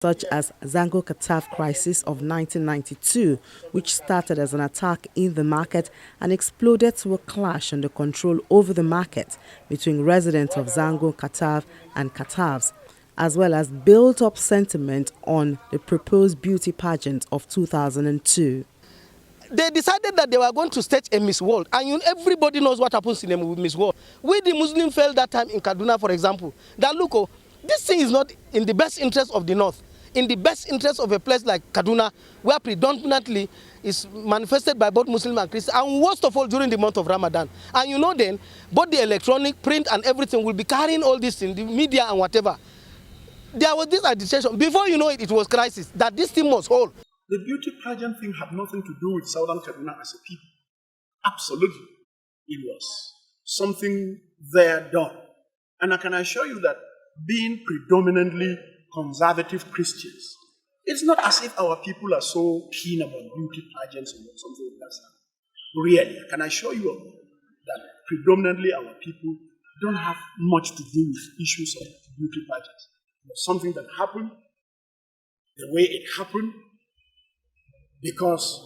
such as Zango-Kataf crisis of 1992, which started as an attack in the market and exploded to a clash on the control over the market between residents of Zango-Kataf and Katafs, as well as built-up sentiment on the proposed beauty pageant of 2002. They decided that they were going to stage a Miss World, and everybody knows what happens in a Miss World. We, the Muslims, felt that time in Kaduna, for example, that look, oh, this thing is not in the best interest of the North, in the best interest of a place like Kaduna, where predominantly is manifested by both Muslim and Christian, and worst of all during the month of Ramadan. And you know then, both the electronic, print and everything will be carrying all this in the media and whatever. There was this agitation. Before you know it, it was crisis, that this thing must hold. The beauty pageant thing had nothing to do with Southern Kaduna as a people. Absolutely. It was something there done. And I can assure you that being predominantly conservative Christians, it's not as if our people are so keen about beauty pageants or something like that. Really, I can assure you that predominantly our people don't have much to do with issues of beauty pageants. It was something that happened the way it happened, because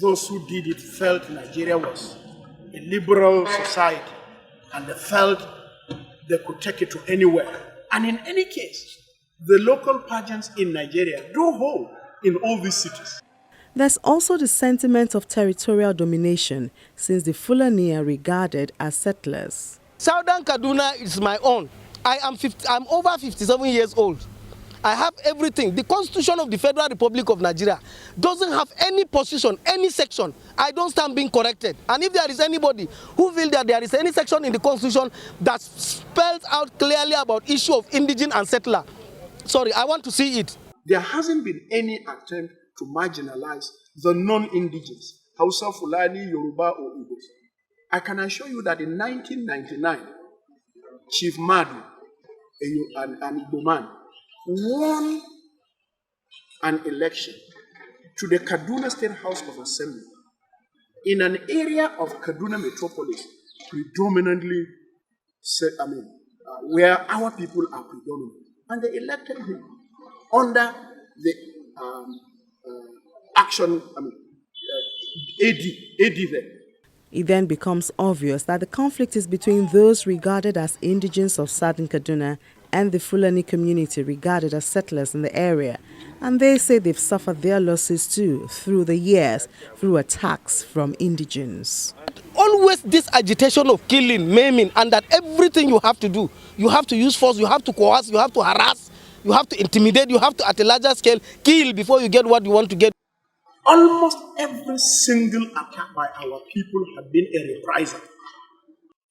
those who did it felt Nigeria was a liberal society, and they felt they could take it to anywhere. And in any case, the local pageants in Nigeria do hold in all these cities. There's also the sentiment of territorial domination, since the Fulani are regarded as settlers. Southern Kaduna is my own. I'm over 57 years old. I have everything. The Constitution of the Federal Republic of Nigeria doesn't have any position, any section. I don't stand being corrected. And if there is anybody who feels that there is any section in the Constitution that spells out clearly about issue of indigent and settler, sorry, I want to see it. There hasn't been any attempt to marginalize the non-indigens, Hausa, Fulani, Yoruba, or Igbos. I can assure you that in 1999, Chief Madu, an Igbo man, won an election to the Kaduna State House of Assembly in an area of Kaduna metropolis predominantly, where our people are predominant. And they elected him under the AD there. It then becomes obvious that the conflict is between those regarded as indigents of southern Kaduna and the Fulani community regarded as settlers in the area. And they say they've suffered their losses too through the years, through attacks from indigents. Always this agitation of killing, maiming, and that everything you have to do, you have to use force, you have to coerce, you have to harass, you have to intimidate, you have to, at a larger scale, kill before you get what you want to get. Almost every single attack by our people had been a reprisal.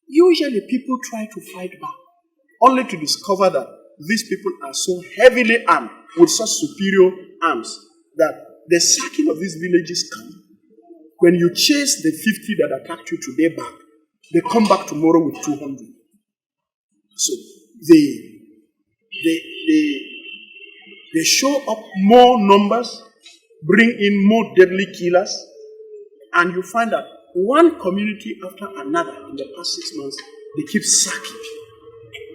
Usually people try to fight back, only to discover that these people are so heavily armed with such superior arms that the sacking of these villages come. When you chase the 50 that attacked you today back, they come back tomorrow with 200. So they show up more numbers, bring in more deadly killers, and you find that one community after another in the past 6 months, they keep sacking.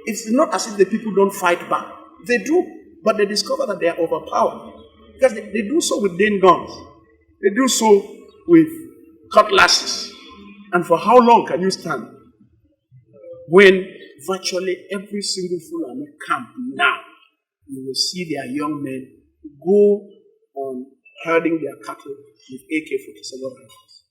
It's not as if the people don't fight back. They do, but they discover that they are overpowered. Because they do so with Dane guns. They do so with cutlasses. And for how long can you stand when virtually every single Fulani camp now, you will see their young men go on herding their cattle with AK-47 rifles.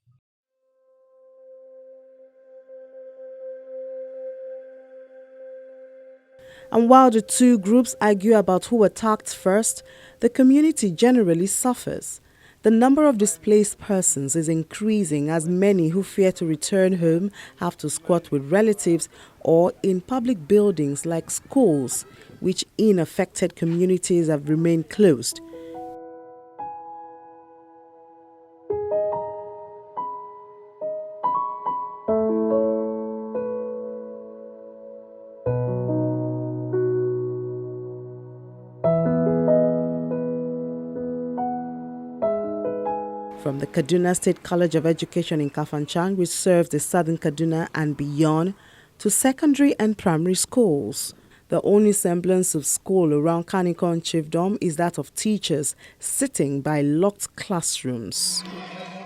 And while the two groups argue about who attacked first, the community generally suffers. The number of displaced persons is increasing as many who fear to return home have to squat with relatives or in public buildings like schools, which in affected communities have remained closed. From the Kaduna State College of Education in Kafanchan, which serves the southern Kaduna and beyond, to secondary and primary schools. The only semblance of school around Kanikon Chiefdom is that of teachers sitting by locked classrooms.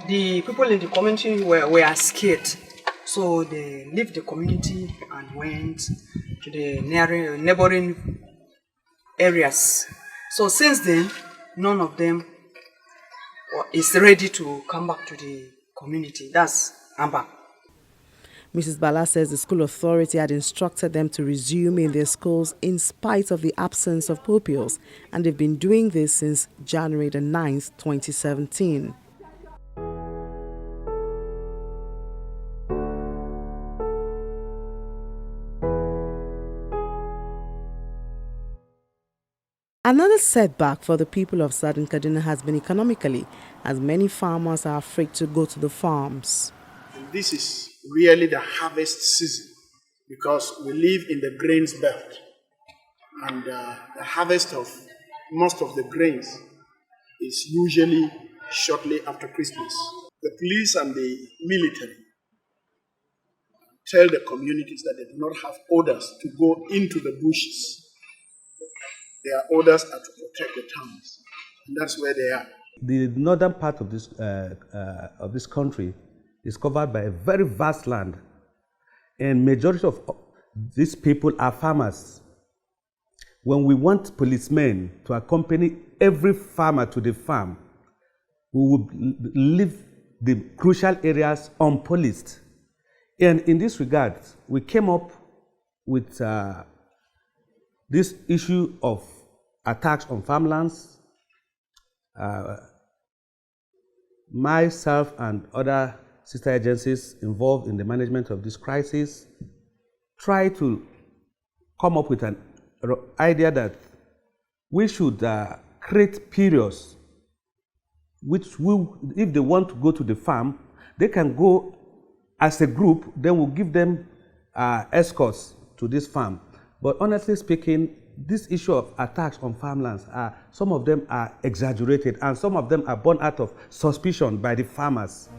The people in the community were scared, so they left the community and went to the neighboring areas. So since then, none of them is ready to come back to the community. That's Amba. Mrs. Bala says the school authority had instructed them to resume in their schools in spite of the absence of pupils, and they've been doing this since January the 9th, 2017. Another setback for the people of Southern Kaduna has been economically, as many farmers are afraid to go to the farms. This is really the harvest season because we live in the grains belt, and the harvest of most of the grains is usually shortly after Christmas. The police and the military tell the communities that they do not have orders to go into the bushes. Their orders are to protect the towns, and that's where they are. The northern part of this country is covered by a very vast land, and majority of these people are farmers. When we want policemen to accompany every farmer to the farm, we would leave the crucial areas unpoliced. And in this regard, we came up with this issue of attacks on farmlands. Myself and other sister agencies involved in the management of this crisis try to come up with an idea that we should create periods which will, if they want to go to the farm, they can go as a group, then we'll give them escorts to this farm. But honestly speaking, this issue of attacks on farmlands, some of them are exaggerated and some of them are born out of suspicion by the farmers.